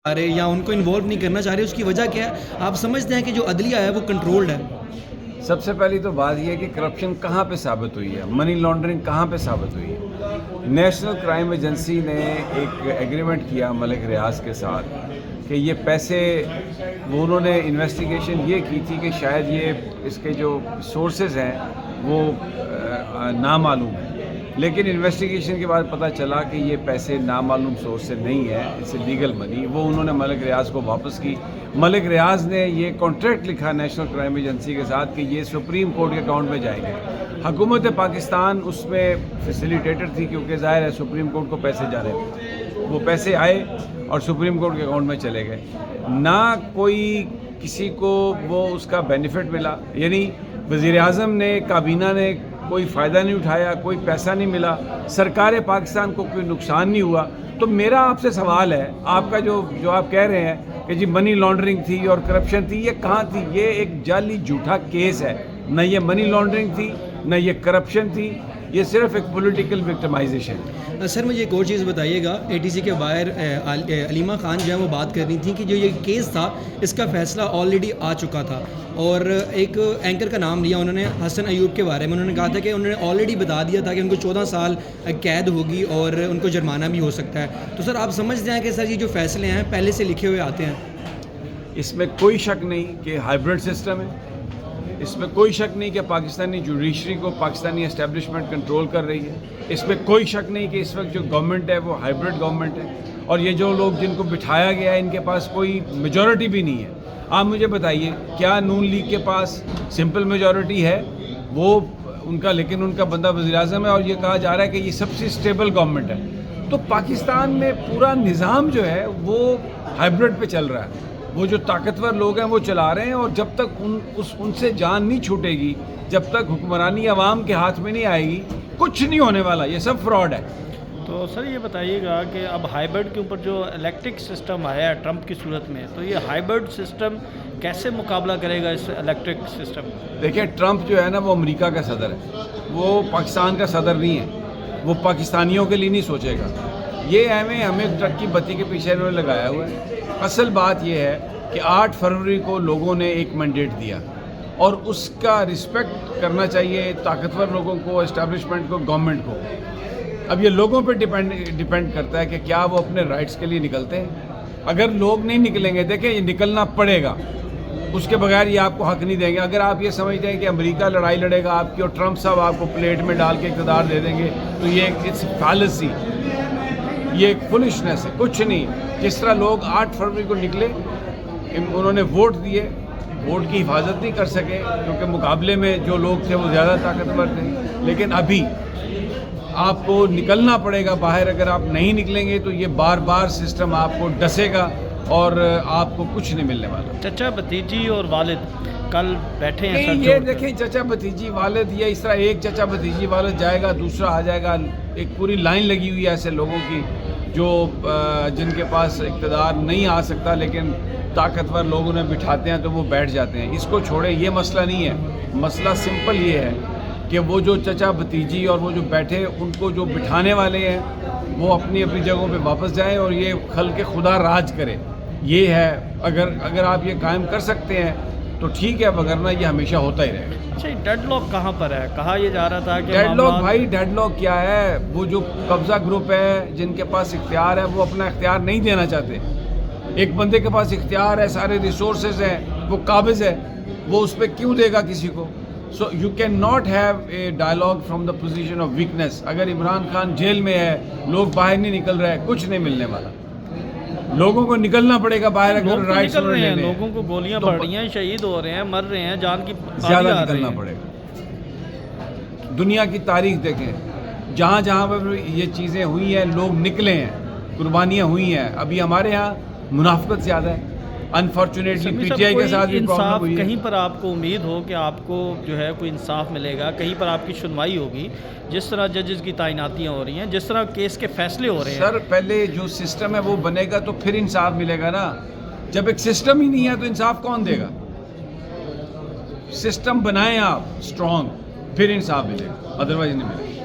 آ رہے یا ان کو انوالو نہیں کرنا چاہ رہے، اس کی وجہ کیا ہے؟ آپ سمجھتے ہیں کہ جو عدلیہ ہے وہ کنٹرولڈ ہے؟ سب سے پہلی تو بات یہ ہے کہ کرپشن کہاں پہ ثابت ہوئی ہے، منی لانڈرنگ کہاں پہ ثابت ہوئی ہے۔ نیشنل کرائم ایجنسی نے ایک ایگریمنٹ کیا ملک ریاض کے ساتھ کہ یہ پیسے وہ انہوں نے انویسٹیگیشن یہ کی تھی کہ شاید یہ اس کے جو سورسز ہیں وہ نامعلوم ہیں، لیکن انویسٹیگیشن کے بعد پتہ چلا کہ یہ پیسے نامعلوم سورس سے نہیں ہے، اس لیگل منی، وہ انہوں نے ملک ریاض کو واپس کی۔ ملک ریاض نے یہ کانٹریکٹ لکھا نیشنل کرائم ایجنسی کے ساتھ کہ یہ سپریم کورٹ کے اکاؤنٹ میں جائیں گے۔ حکومت پاکستان اس میں فیسیلیٹیٹر تھی، کیونکہ ظاہر ہے سپریم کورٹ کو پیسے جا رہے تھے، وہ پیسے آئے اور سپریم کورٹ کے اکاؤنٹ میں چلے گئے، نہ کوئی کسی کو وہ اس کا بینیفٹ ملا، یعنی وزیر اعظم نے، کابینہ نے کوئی فائدہ نہیں اٹھایا، کوئی پیسہ نہیں ملا، سرکار پاکستان کو کوئی نقصان نہیں ہوا۔ تو میرا آپ سے سوال ہے، آپ کا جو آپ کہہ رہے ہیں کہ جی منی لانڈرنگ تھی اور کرپشن تھی، یہ کہاں تھی؟ یہ ایک جعلی جھوٹا کیس ہے، نہ یہ منی لانڈرنگ تھی نہ یہ کرپشن تھی، یہ صرف ایک پولیٹیکل وکٹمائزیشن ہے۔ سر مجھے ایک اور چیز بتائیے گا، اے ٹی سی کے باہر علیمہ خان جو ہے وہ بات کر رہی تھیں کہ جو یہ کیس تھا اس کا فیصلہ آلریڈی آ چکا تھا، اور ایک اینکر کا نام لیا انہوں نے، حسن ایوب کے بارے میں انہوں نے کہا تھا کہ انہوں نے آلریڈی بتا دیا تھا کہ ان کو 14 سال قید ہوگی اور ان کو جرمانہ بھی ہو سکتا ہے۔ تو سر آپ سمجھتے ہیں کہ سر یہ جو فیصلے ہیں پہلے سے لکھے ہوئے آتے ہیں؟ اس میں کوئی شک نہیں کہ ہائیبرڈ سسٹم ہے، اس میں کوئی شک نہیں کہ پاکستانی جوڈیشری کو پاکستانی اسٹیبلشمنٹ کنٹرول کر رہی ہے، اس میں کوئی شک نہیں کہ اس وقت جو گورنمنٹ ہے وہ ہائیبرڈ گورنمنٹ ہے، اور یہ جو لوگ جن کو بٹھایا گیا ہے ان کے پاس کوئی میجورٹی بھی نہیں ہے۔ آپ مجھے بتائیے کیا نون لیگ کے پاس سمپل میجورٹی ہے؟ وہ ان کا، لیکن ان کا بندہ وزیر اعظم ہے، اور یہ کہا جا رہا ہے کہ یہ سب سے اسٹیبل گورنمنٹ ہے۔ تو پاکستان میں پورا نظام جو ہے وہ ہائیبرڈ پہ چل رہا ہے، وہ جو طاقتور لوگ ہیں وہ چلا رہے ہیں، اور جب تک ان سے جان نہیں چھوٹے گی، جب تک حکمرانی عوام کے ہاتھ میں نہیں آئے گی، کچھ نہیں ہونے والا، یہ سب فراڈ ہے۔ تو سر یہ بتائیے گا کہ اب ہائیبرڈ کے اوپر جو الیکٹرک سسٹم آیا ہے ٹرمپ کی صورت میں، تو یہ ہائیبرڈ سسٹم کیسے مقابلہ کرے گا اس الیکٹرک سسٹم؟ دیکھیں ٹرمپ جو ہے نا وہ امریکہ کا صدر ہے، وہ پاکستان کا صدر نہیں ہے، وہ پاکستانیوں کے لیے نہیں سوچے گا۔ یہ ہمیں ٹرک کی بتی کے پیچھے انہوں نے لگایا ہوا ہے۔ اصل بات یہ ہے کہ 8 فروری کو لوگوں نے ایک مینڈیٹ دیا، اور اس کا رسپیکٹ کرنا چاہیے طاقتور لوگوں کو، اسٹیبلشمنٹ کو، گورنمنٹ کو۔ اب یہ لوگوں پہ ڈیپینڈ کرتا ہے کہ کیا وہ اپنے رائٹس کے لیے نکلتے ہیں۔ اگر لوگ نہیں نکلیں گے، دیکھیں یہ نکلنا پڑے گا، اس کے بغیر یہ آپ کو حق نہیں دیں گے۔ اگر آپ یہ سمجھتے ہیں کہ امریکہ لڑائی لڑے گا آپ کی اور ٹرمپ صاحب آپ کو پلیٹ میں ڈال کے اقتدار دے دیں گے، تو یہ اٹس فیلسی، یہ ایک فولشنس ہے، کچھ نہیں۔ جس طرح لوگ 8 فروری کو نکلے، انہوں نے ووٹ دیے، ووٹ کی حفاظت نہیں کر سکے کیونکہ مقابلے میں جو لوگ تھے وہ زیادہ طاقتور تھے، لیکن ابھی آپ کو نکلنا پڑے گا باہر۔ اگر آپ نہیں نکلیں گے تو یہ بار بار سسٹم آپ کو ڈسے گا اور آپ کو کچھ نہیں ملنے والا۔ چچا بھتیجی اور والد کل بیٹھے ہیں سر یہ جوڑ کر۔ دیکھیں چچا بھتیجی والد، یہ اس طرح ایک چچا بھتیجی والد جائے گا، دوسرا آ جائے گا، ایک پوری لائن لگی ہوئی ہے ایسے لوگوں کی جو جن کے پاس اقتدار نہیں آ سکتا، لیکن طاقتور لوگ انہیں بٹھاتے ہیں تو وہ بیٹھ جاتے ہیں۔ اس کو چھوڑیں، یہ مسئلہ نہیں ہے۔ مسئلہ سمپل یہ ہے کہ وہ جو چچا بھتیجی اور وہ جو بیٹھے، ان کو جو بٹھانے والے ہیں وہ اپنی اپنی جگہوں پہ واپس جائیں اور یہ خلق خدا راج کرے۔ یہ ہے، اگر آپ یہ قائم کر سکتے ہیں تو ٹھیک ہے، وگرنہ یہ ہمیشہ ہوتا ہی رہے گا۔ اچھا ڈیڈ لاک کہاں پر ہے؟ کہا یہ جا رہا تھا کہ ڈیڈ لاک بھائی، ڈیڈ لاک کیا ہے؟ وہ جو قبضہ گروپ ہے جن کے پاس اختیار ہے وہ اپنا اختیار نہیں دینا چاہتے۔ ایک بندے کے پاس اختیار ہے، سارے ریسورسز ہیں، وہ قابض ہے، وہ اس پہ کیوں دے گا کسی کو؟ So you can not have a dialogue from the position of weakness. اگر عمران خان جیل میں ہے، لوگ باہر نہیں نکل رہے، کچھ نہیں ملنے والا۔ لوگوں کو نکلنا پڑے گا باہر، اگر لوگ تو رائٹس نکل رہے ہیں، لینے ہیں لوگوں کو گولیاں تو پڑ رہی ہیں، شہید ہو رہے ہیں، مر رہے ہیں، جان کی زیادہ آ رہی نکلنا ہیں۔ پڑے گا۔ دنیا کی تاریخ دیکھیں، جہاں جہاں پر یہ چیزیں ہوئی ہیں لوگ نکلے ہیں، قربانیاں ہوئی ہیں۔ ابھی ہمارے ہاں منافقت زیادہ ہے، انفارچونیٹلی پی ٹی آئی کے ساتھ بھی پرابلم انصاف ہوئی ہے۔ کہیں پر آپ کو امید ہو کہ آپ کو جو ہے کوئی انصاف ملے گا، کہیں پر آپ کی سنوائی ہوگی، جس طرح ججز کی تعیناتیاں ہو رہی ہیں، جس طرح کیس کے فیصلے ہو رہے ہیں؟ سر پہلے جو سسٹم ہے وہ بنے گا تو پھر انصاف ملے گا نا۔ جب ایک سسٹم ہی نہیں ہے تو انصاف کون دے گا؟ سسٹم بنائیں آپ اسٹرانگ، پھر انصاف ملے گا، ادروائز نہیں ملے گا۔